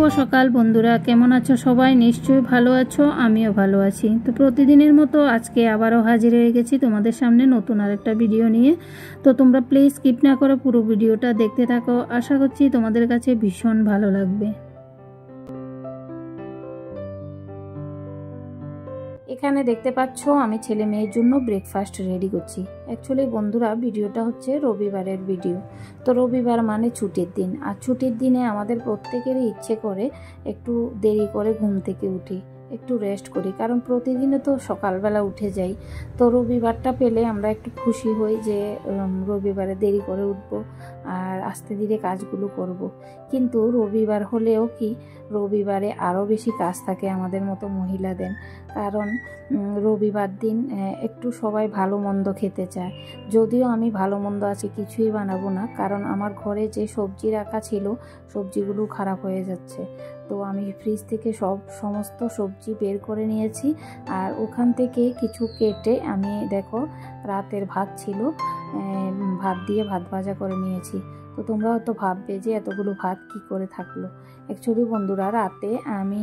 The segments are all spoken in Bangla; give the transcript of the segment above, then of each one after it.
সকাল বন্ধুরা, কেমন আছো সবাই? নিশ্চয়ই ভালো আছো, আমিও ভালো আছি। তো প্রতিদিনের মতো আজকে আবারও হাজির হয়ে গেছি তোমাদের সামনে নতুন আরেকটা ভিডিও নিয়ে। তো তোমরা প্লিজ স্কিপ না করে পুরো ভিডিওটা দেখতে থাকো, আশা করছি তোমাদের কাছে ভীষণ ভালো লাগবে। এখানে দেখতে পাচ্ছ আমি ছেলে মেয়ের জন্য ব্রেকফাস্ট রেডি করছি। অ্যাকচুয়ালি বন্ধুরা, ভিডিওটা হচ্ছে রবিবারের ভিডিও। তো রবিবার মানে ছুটির দিন, আর ছুটির দিনে আমাদের প্রত্যেকেরই ইচ্ছে করে একটু দেরি করে ঘুম থেকে উঠি, একটু রেস্ট করি, কারণ প্রতিদিনে তো সকালবেলা উঠে যাই। তো রবিবারটা পেলে আমরা একটু খুশি হই যে রবিবারে দেরি করে উঠবো আর আস্তে ধীরে কাজগুলো করব। কিন্তু রবিবার হলেও কি রবিবারে আরও বেশি কাজ থাকে আমাদের মতো মহিলাদের, কারণ রবিবার দিন একটু সবাই ভালো মন্দ খেতে চায়। যদিও আমি ভালো মন্দ আছে কিছুই বানাবো না, কারণ আমার ঘরে যে সবজি রাখা ছিল সবজিগুলো খারাপ হয়ে যাচ্ছে। তো আমি ফ্রিজ থেকে সমস্ত সবজি বের করে নিয়েছি, আর ওখান থেকে কিছু কেটে আমি দেখো রাতের ভাত ছিল, ভাত দিয়ে ভাত ভাজা করে নিয়েছি। তো তোমরা হয়তো ভাববে যে এতগুলো ভাত কি করে থাকলো। অ্যাকচুয়ালি বন্ধুরা, রাতে আমি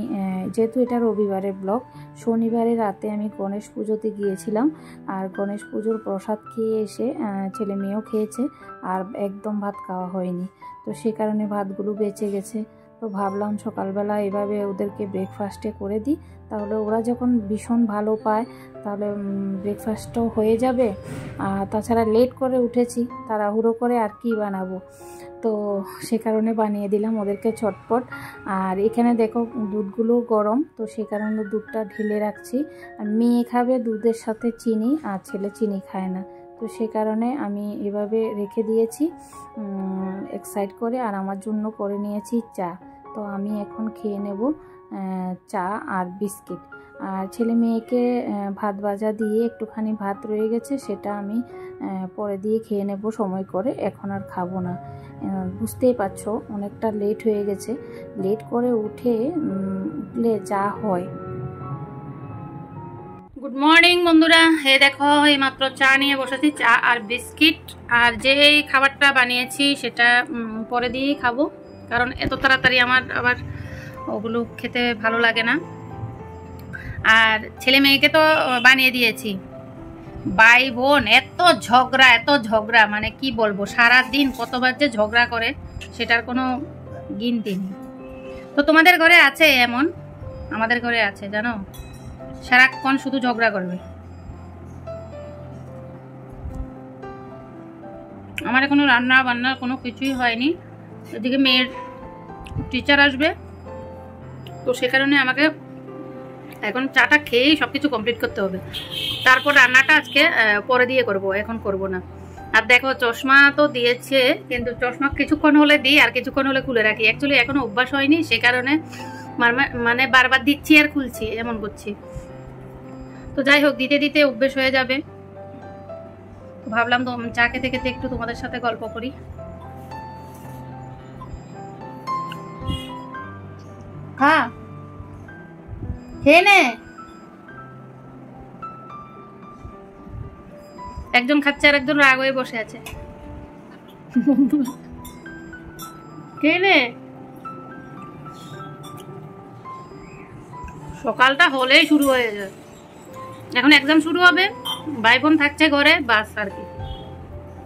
যেহেতু এটা রবিবারের ব্লগ, শনিবারে রাতে আমি গণেশ পুজোতে গিয়েছিলাম, আর গণেশ পুজোর প্রসাদ খেয়ে এসে ছেলে মেয়েও খেয়েছে, আর একদম ভাত খাওয়া হয়নি। তো সে কারণে ভাতগুলো বেঁচে গেছে। তো ভাবলাম সকালবেলা এভাবে ওদেরকে ব্রেকফাস্টে করে দিই, তাহলে ওরা যখন ভীষণ ভালো পায় তাহলে ব্রেকফাস্টটাও হয়ে যাবে। আর তাছাড়া লেট করে উঠেছি, তাড়াহুড়ো করে আর কি বানাবো, তো সে কারণে বানিয়ে দিলাম ওদেরকে চটপট। আর এখানে দেখো দুধগুলো গরম, তো সে কারণে দুধটা ঢেলে রাখছি। আর মেয়ে খাবে দুধের সাথে চিনি, আর ছেলে চিনি খায় না, তো সে কারণে আমি এভাবে রেখে দিয়েছি এক সাইড করে। আর আমার জন্য করে নিয়েছি চা। তো আমি এখন খেয়ে নেব চা আর বিস্কিট। আর ছেলে মেয়েকে ভাত ভাজা দিয়ে একটুখানি ভাত রয়ে গেছে, সেটা আমি পরে দিয়ে খেয়ে নেব সময় করে, এখন আর খাবো না। বুঝতেই পারছো অনেকটা লেট হয়ে গেছে, লেট করে উঠলে যা হয়। গুড মর্নিং বন্ধুরা, দেখো এইমাত্র চা নিয়ে বসেছি, চা আর বিস্কিট। আর যে খাবারটা বানিয়েছি সেটা পরে দিয়েই খাবো, কারণ এত তাড়াতাড়ি আমার আবার ওগুলো খেতে ভালো লাগে না। আর ছেলে মেয়েকে তো বানিয়ে দিয়েছি। ভাই বোন এত ঝগড়া, মানে কি বলবো, সারাদিন কতবার যে ঝগড়া করে সেটার কোনো গিনতি নেই। তো তোমাদের ঘরে আছে এমন? আমাদের ঘরে আছে জানো, সারাক্ষণ শুধু ঝগড়া করবে। আমার এখনো রান্না বান্না কোনো কিছুই হয়নি, এদিকে মেয়ের টিচার আসবে, তো সে কারণে আমাকে এখন চাটা খেয়েই সব কিছু কমপ্লিট করতে হবে। তারপর রান্নাটা আজকে পরে দিয়ে করব, এখন করব না। আর দেখো চশমা তো দিয়েছে, কিন্তু চশমা কিছুক্ষণ হলে দিই আর কিছুক্ষণ হলে খুলে রাখি। অ্যাকচুয়ালি এখনো অভ্যাস হয়নি, সে কারণে মানে বারবার দিচ্ছি আর খুলছি, এমন করছি। তো যাই হোক, দিতে দিতে অভ্যেস হয়ে যাবে। তো ভাবলাম তো চা খেতে খেতে একটু তোমাদের সাথে গল্প করি। হ্যাঁ খেয়ে নে। একজন খাচ্ছে আর একজন রাগ হয়ে বসে আছে। খেয়ে নে। সকালটা হলেই শুরু হয়ে যায়, এখন এক্সাম শুরু হবে, ভাই বোন থাকছে ঘরে, বাস আর কি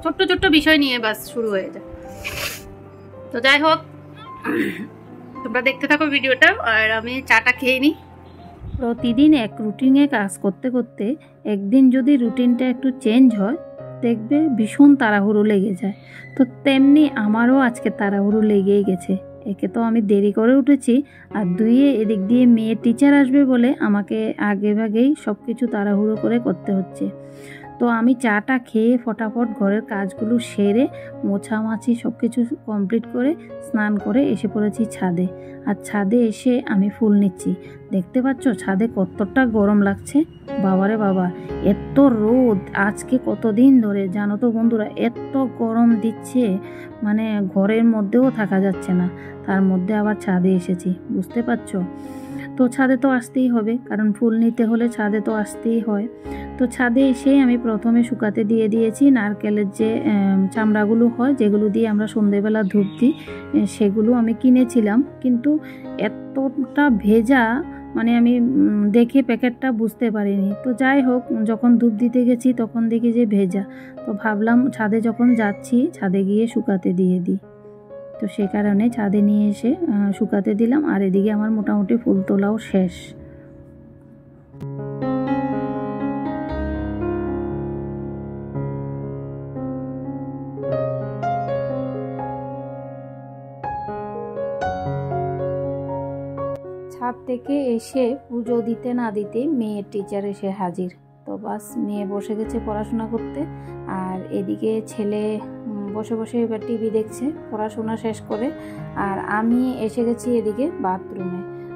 ছোট্ট ছোট্ট বিষয় নিয়ে বাস শুরু হয়ে যায়। তো যাই হোক, তোমরা দেখতে থাকো ভিডিওটা, আর আমি চাটা খেয়ে নিই। প্রতিদিন এক রুটিনে কাজ করতে করতে একদিন যদি রুটিনটা একটু চেঞ্জ হয়, দেখবে ভীষণ তাড়াহুড়ো লেগে যায়। তো তেমনি আমারও আজকে তাড়াহুড়ো লেগেই গেছে। একে তো আমি দেরি করে উঠেছি, আর দুইয়ে এদিক দিয়ে মেয়ের টিচার আসবে বলে আমাকে আগেভাগেই সব কিছু তাড়াহুড়ো করে করতে হচ্ছে। তো আমি চাটা খেয়ে ফটাফট ঘরের কাজগুলো সেরে মোছামাছি সব কিছু কমপ্লিট করে স্নান করে এসে পড়েছি ছাদে। আর ছাদে এসে আমি ফুল নিচ্ছি। দেখতে পাচ্ছ ছাদে কতটা গরম লাগছে, বাবারে বাবা, এত রোদ আজকে কতদিন ধরে জানো তো বন্ধুরা, এত গরম দিচ্ছে, মানে ঘরের মধ্যেও থাকা যাচ্ছে না, তার মধ্যে আবার ছাদে এসেছি, বুঝতে পারছো। তো ছাদে তো আসতেই হবে, কারণ ফুল নিতে হলে ছাদে তো আসতেই হয়। তো ছাদে এসে আমি প্রথমে শুকাতে দিয়ে দিয়েছি নারকেলের যে চামড়াগুলো হয়, যেগুলো দিয়ে আমরা সন্ধেবেলা ধূপ দিই, সেগুলো আমি কিনেছিলাম। কিন্তু এতটা ভেজা, মানে আমি দেখে প্যাকেটটা বুঝতে পারিনি। তো যাই হোক, যখন ধূপ দিতে গেছি তখন দেখি যে ভেজা। তো ভাবলাম ছাদে যখন যাচ্ছি ছাদে গিয়ে শুকাতে দিয়ে দিই। তো সে কারণে ছাদে নিয়ে এসে শুকাতে দিলাম। আর এদিকে আমার মোটামুটি ফুল তোলাও শেষ। ছাদ থেকে এসে পুজো দিতে না দিতে মেয়ের টিচার এসে হাজির। তো বাস, মেয়ে বসে গেছে পড়াশোনা করতে, আর এদিকে ছেলে বসে বসে এবার টিভি দেখছে পড়াশোনা শেষ করে। আর আমি এসে গেছি এদিকে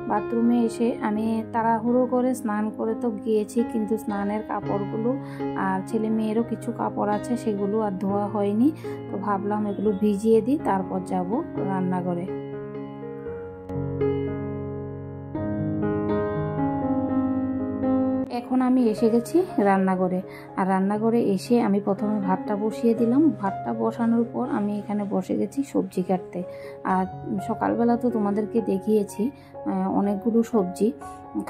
বাথরুমে এসে আমি তাড়াহুড়ো করে স্নান করে তো গিয়েছি, কিন্তু স্নানের কাপড়গুলো আর ছেলে মেয়েরও কিছু কাপড় আছে, সেগুলো আর ধোয়া হয়নি। তো ভাবলাম এগুলো ভিজিয়ে দিই, তারপর যাব রান্নাঘরে। এখন আমি এসে গেছি রান্নাঘরে। আর রান্নাঘরে এসে আমি প্রথমে ভাতটা বসিয়ে দিলাম। ভাতটা বসানোর পর আমি এখানে বসে গেছি সবজি কাটতে। আর সকালবেলা তো তোমাদেরকে দেখিয়েছি অনেকগুলো সবজি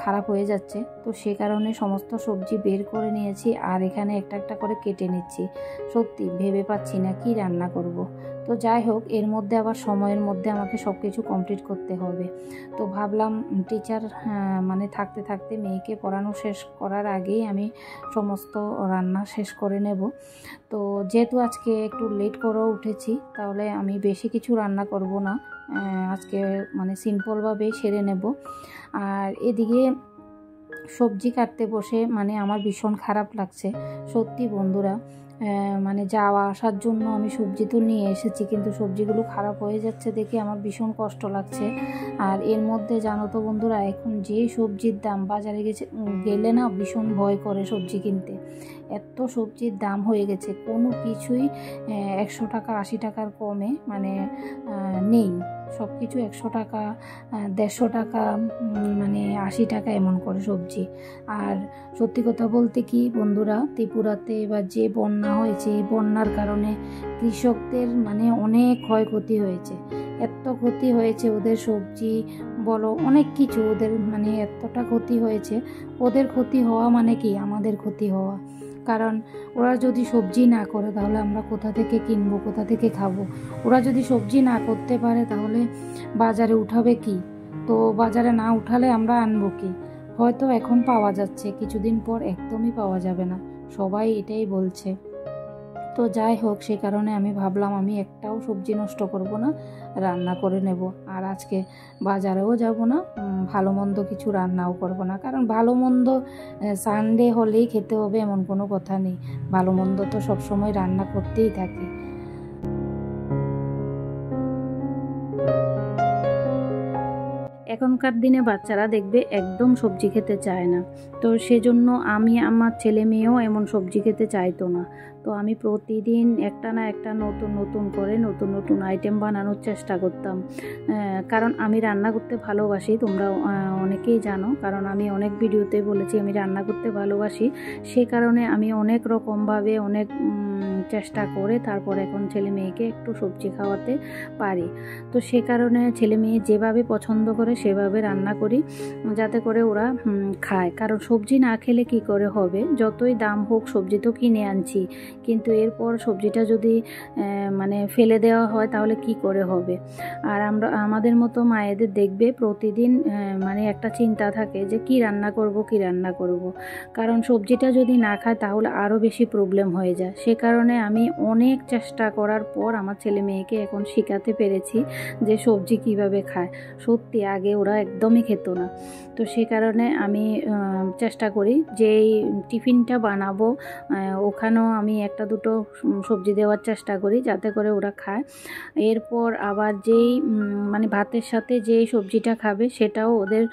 খারাপ হয়ে যাচ্ছে, তো সে কারণে সমস্ত সবজি বের করে নিয়েছি আর এখানে একটা একটা করে কেটে নিচ্ছি। সত্যি ভেবে পাচ্ছি না কি রান্না করব। তো যাই হোক, এর মধ্যে আবার সময়ের মধ্যে আমাকে সব কিছু কমপ্লিট করতে হবে। তো ভাবলাম টিচার মানে থাকতে থাকতে মেয়েকে পড়ানো শেষ করার আগেই আমি সমস্ত রান্না শেষ করে নেব। তো যেহেতু আজকে একটু লেট করেও উঠেছি, তাহলে আমি বেশি কিছু রান্না করব না, আজকে মানে সিম্পলভাবেই সেরে নেব। আর এদিকে সবজি কাটতে বসে মানে আমার ভীষণ খারাপ লাগছে সত্যি বন্ধুরা। মানে যাওয়া আসার জন্য আমি সবজি তো নিয়ে এসেছি, কিন্তু সবজিগুলো খারাপ হয়ে যাচ্ছে দেখে আমার ভীষণ কষ্ট লাগছে। আর এর মধ্যে জানো তো বন্ধুরা, এখন যে সবজির দাম, বাজারে গেলে না ভীষণ ভয় করে সবজি কিনতে। এত সবজির দাম হয়ে গেছে, কোনো কিছুই 100 টাকা 80 টাকার কমে মানে নেই। সব কিছু 100 টাকা 150 টাকা মানে 80 টাকা এমন করে সবজি। আর সত্যি কথা বলতে কি বন্ধুরা, ত্রিপুরাতে এবার যে বন্যা হয়েছে, এই বন্যার কারণে কৃষকদের মানে অনেক ক্ষয়ক্ষতি হয়েছে। এত ক্ষতি হয়েছে ওদের, সবজি বলো অনেক কিছু, ওদের মানে এতটা ক্ষতি হয়েছে। ওদের ক্ষতি হওয়া মানে কি আমাদের ক্ষতি হওয়া। কারণ ওরা যদি সবজি না করে তাহলে আমরা কোথা থেকে কিনবো, কোথা থেকে খাবো? ওরা যদি সবজি না করতে পারে তাহলে বাজারে উঠাবে কি? তো বাজারে না উঠালে আমরা আনবো কি? হয়তো এখন পাওয়া যাচ্ছে, কিছুদিন পর একদমই পাওয়া যাবে না, সবাই এটাই বলছে। তো যাই হোক, সে কারণে আমি ভাবলাম আমি একটাও সবজি নষ্ট করব না, রান্না করে নেব। আর আজকে বাজারেও যাব না, ভালো মন্দ কিছু রান্নাও করব না। কারণ ভালো মন্দ সানডে হলেই খেতে হবে এমন কোনো কথা নেই, ভালো মন্দ তো সবসময় রান্না করতেই থাকি। এখনকার দিনে বাচ্চারা দেখবে একদম সবজি খেতে চায় না। তো সেজন্য আমি, আমার ছেলে মেয়েও এমন সবজি খেতে চাইতো না। তো আমি প্রতিদিন একটা না একটা নতুন নতুন করে নতুন নতুন আইটেম বানানোর চেষ্টা করতাম। কারণ আমি রান্না করতে ভালোবাসি, তোমরা অনেকেই জানো, কারণ আমি অনেক ভিডিওতে বলেছি আমি রান্না করতে ভালোবাসি। সে কারণে আমি অনেক রকমভাবে অনেক চেষ্টা করে তারপর এখন ছেলে মেয়েকে একটু সবজি খাওয়াতে পারি। তো সে কারণে ছেলে মেয়ে যেভাবে পছন্দ করে সেভাবে রান্না করি, যাতে করে ওরা খায়। কারণ সবজি না খেলে কি করে হবে? যতই দাম হোক সবজি তো কিনে আনছি, কিন্তু এরপর সবজিটা যদি মানে ফেলে দেওয়া হয় তাহলে কি করে হবে? আর আমাদের মতো মায়েদের দেখবে প্রতিদিন মানে একটা চিন্তা থাকে যে কি রান্না করব। কারণ সবজিটা যদি না খায় তাহলে আরও বেশি প্রবলেম হয়ে যায়। সে কারণে আমি অনেক চেষ্টা করার পর আমার ছেলে মেয়েকে এখন শেখাতে পেরেছি যে সবজি কিভাবে খায়। সত্যি আগে ওরা একদমই খেত না। তো সে কারণে আমি চেষ্টা করি যে এই টিফিনটা বানাবো ওখানেও আমি একটা দুটো সবজি দেওয়ার চেষ্টা করি, যাতে করে ওরা খায়। এরপর আবার যেই মানে ভাতের সাথে যেই সবজিটা খাবে সেটাও ওদের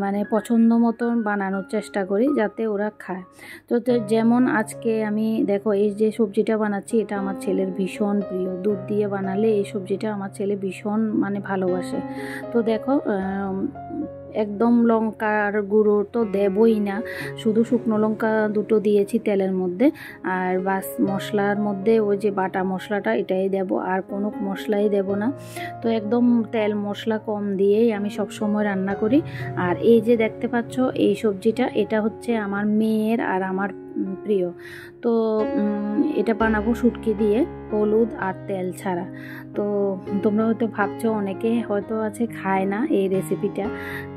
মানে পছন্দ মতন বানানোর চেষ্টা করি, যাতে ওরা খায়। তো যেমন আজকে আমি দেখো এই যে সবজিটা বানাচ্ছি, এটা আমার ছেলের ভীষণ প্রিয়। দুধ দিয়ে বানালে এই সবজিটা আমার ছেলে ভীষণ মানে ভালোবাসে। তো দেখো একদম লঙ্কার গুঁড়ো তো দেবই না, শুধু শুকনো লঙ্কা দুটো দিয়েছি তেলের মধ্যে। আর বাস মশলার মধ্যে ওই যে বাটা মশলাটা এটাই দেব, আর কোনো মশলাই দেব না। তো একদম তেল মশলা কম দিয়েই আমি সব সময় রান্না করি। আর এই যে দেখতে পাচ্ছ এই সবজিটা, এটা হচ্ছে আমার মেয়ের আর আমার প্রিয়। তো এটা বানাবো শুটকি দিয়ে, হলুদ আর তেল ছাড়া। তো তোমরা হয়তো ভাবছো অনেকে হয়তো আছে খায় না এই রেসিপিটা,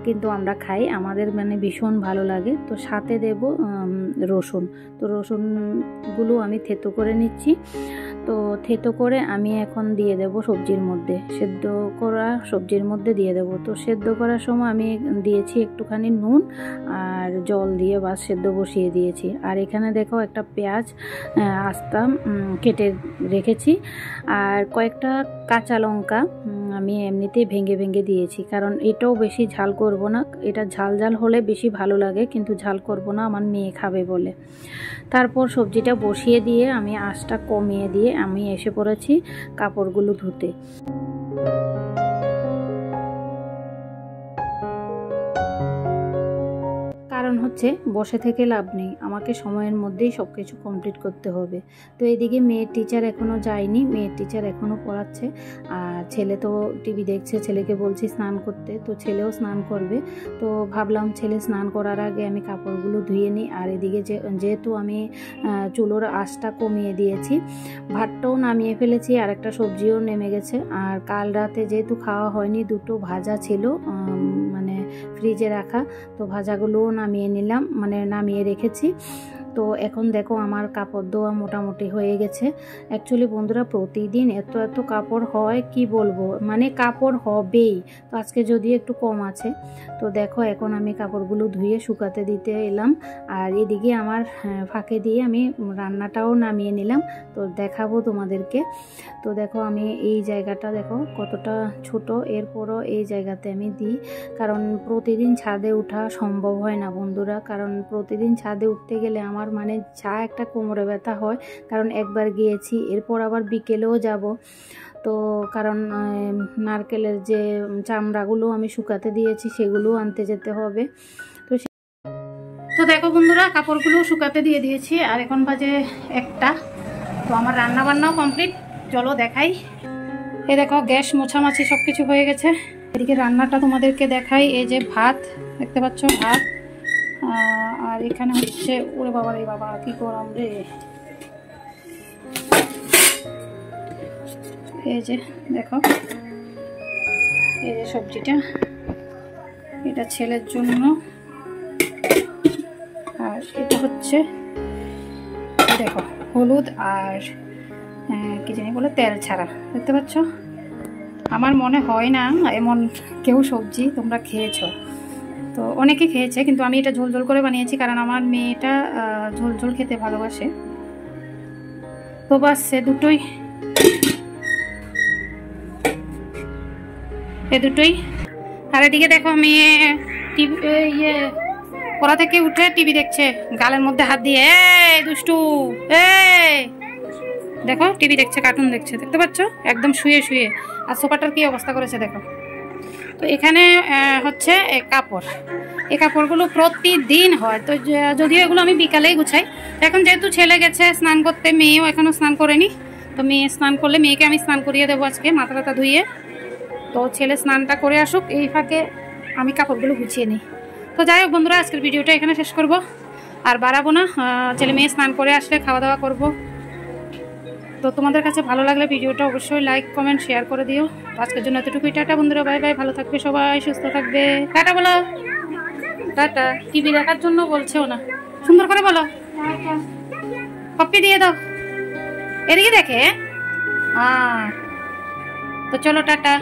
কিন্তু আমরা খাই, আমাদের মানে ভীষণ ভালো লাগে। তো সাথে দেব রসুন। তো রসুনগুলো আমি থেতো করে নিচ্ছি। তো থেতো করে আমি এখন দিয়ে দেব সবজির মধ্যে, সেদ্ধ করা সবজির মধ্যে দিয়ে দেব। তো সেদ্ধ করার সময় আমি দিয়েছি একটুখানি নুন আর জল দিয়ে বাস সেদ্ধ বসিয়ে দিয়েছি। আর এখানে দেখো একটা পেঁয়াজ আস্তা কেটে রেখেছি, আর কয়েকটা কাঁচা লঙ্কা আমি এমনিতেই ভেঙে ভেঙে দিয়েছি, কারণ এটাও বেশি ঝাল করব না। এটা ঝাল ঝাল হলে বেশি ভালো লাগে, কিন্তু ঝাল করব না, আমার মেয়ে খাবে বলে। তারপর সবজিটা বসিয়ে দিয়ে আমি আঁচটা কমিয়ে দিয়ে আমি এসে পড়েছি কাপড়গুলো ধুতে। কারণ হচ্ছে বসে থেকে লাভ নেই, আমাকে সময়ের মধ্যেই সব কিছু কমপ্লিট করতে হবে। তো এদিকে মেয়ের টিচার এখনও যায়নি, মেয়ের টিচার এখনও পড়াচ্ছে। আর ছেলে তো টিভি দেখছে, ছেলেকে বলছি স্নান করতে, তো ছেলেও স্নান করবে। তো ভাবলাম ছেলে স্নান করার আগে আমি কাপড়গুলো ধুয়ে নিই। আর এদিকে যেহেতু আমি চুলোর আঁচটা কমিয়ে দিয়েছি, ভাতটাও নামিয়ে ফেলেছি, আর একটা সবজিও নেমে গেছে। আর কাল রাতে যেহেতু খাওয়া হয়নি, দুটো ভাজা ছিল মানে ফ্রিজে রাখা, তো ভাজাগুলোও নামিয়ে নিলাম, মানে নামিয়ে রেখেছি। তো এখন দেখো আমার কাপড় ধোয়া মোটামুটি হয়ে গেছে। অ্যাকচুয়ালি বন্ধুরা প্রতিদিন এত এত কাপড় হয় কি বলবো, মানে কাপড় হবেই। তো আজকে যদিও একটু কম আছে। তো দেখো এখন আমি কাপড়গুলো ধুয়ে শুকাতে দিতে এলাম। আর এদিকে আমার ফাঁকে দিয়ে আমি রান্নাটাও নামিয়ে নিলাম, তো দেখাবো তোমাদেরকে। তো দেখো আমি এই জায়গাটা দেখো কতটা ছোট, এরপরও এই জায়গাতে আমি দিই, কারণ প্রতিদিন ছাদে ওঠা সম্ভব হয় না বন্ধুরা। কারণ প্রতিদিন ছাদে উঠতে গেলে আমার মানে যা একটা কোমরে ব্যথা হয়, কারণ একবার গিয়েছি, এরপর আবার বিকেলেও যাব। তো কারণ নারকেলের যে চামড়াগুলো আমি শুকাতে দিয়েছি সেগুলো আনতে যেতে হবে। তো দেখো বন্ধুরা কাপড়গুলো শুকাতে দিয়ে দিয়েছি, আর এখন বাজে 1টা। তো আমার রান্না বান্নাও কমপ্লিট, চলো দেখাই। এই দেখো গ্যাস মোছামাছি সব কিছু হয়ে গেছে। এদিকে রান্নাটা তোমাদেরকে দেখাই। এই যে ভাত দেখতে পাচ্ছ, ভাত। আর এখানে হচ্ছে, ওরে বাবা রে বাবা কি গরম রে। এই যে দেখো, এই যে সবজিটা, এটা ছেলের জন্য। আর এটা হচ্ছে দেখো হলুদ আর কি জানি বলে তেল ছাড়া, দেখতে পাচ্ছ। আমার মনে হয় না এমন কেউ সবজি তোমরা খেয়েছো, তো অনেকে খেয়েছে, কিন্তু আমি এটা ঝোল ঝোল করে বানিয়েছি, কারণ আমার মেয়েটা ঝোল ঝোল খেতে ভালোবাসে। তো বাস এ দুটোই, আর এদিকে দেখো মেয়ে টিভি পড়া থেকে উঠে টিভি দেখছে, গালের মধ্যে হাত দিয়ে। এই দুষ্টু, এই দেখো টিভি দেখছে, কার্টুন দেখছে, দেখতে পাচ্ছ, একদম শুয়ে শুয়ে। আর সোফাটার কি অবস্থা করেছে দেখো। তো এখানে হচ্ছে কাপড়, এই কাপড়গুলো প্রতিদিন হয়। তো যদিও এগুলো আমি বিকালেই গুছাই। এখন যেহেতু ছেলে গেছে স্নান করতে, মেয়েও এখনও স্নান করেনি। তো মেয়ে স্নান করলে মেয়েকে আমি স্নান করিয়ে দেবো আজকে, মাথা টাথা ধুইয়ে। তো ছেলে স্নানটা করে আসুক, এই ফাঁকে আমি কাপড়গুলো গুছিয়ে নিই। তো যাই হোক বন্ধুরা, আজকের ভিডিওটা এখানে শেষ করব, আর বাড়াবো না। ছেলে মেয়ে স্নান করে আসলে খাওয়া দাওয়া করব। তো তোমাদের কাছে ভালো লাগলে ভিডিওটা অবশ্যই লাইক কমেন্ট শেয়ার করে দিও। আজকের জন্য এতটুকুই, টাটা বন্ধুরা, বাই বাই, ভালো থাকবে সবাই, সুস্থ থাকবে, টাটা বলো, টাটা। টিভি দেখার জন্য বলছেও না, সুন্দর করে বলো, কপি দিয়ে দাও, এদিকে দেখে। তো চলো টাটা।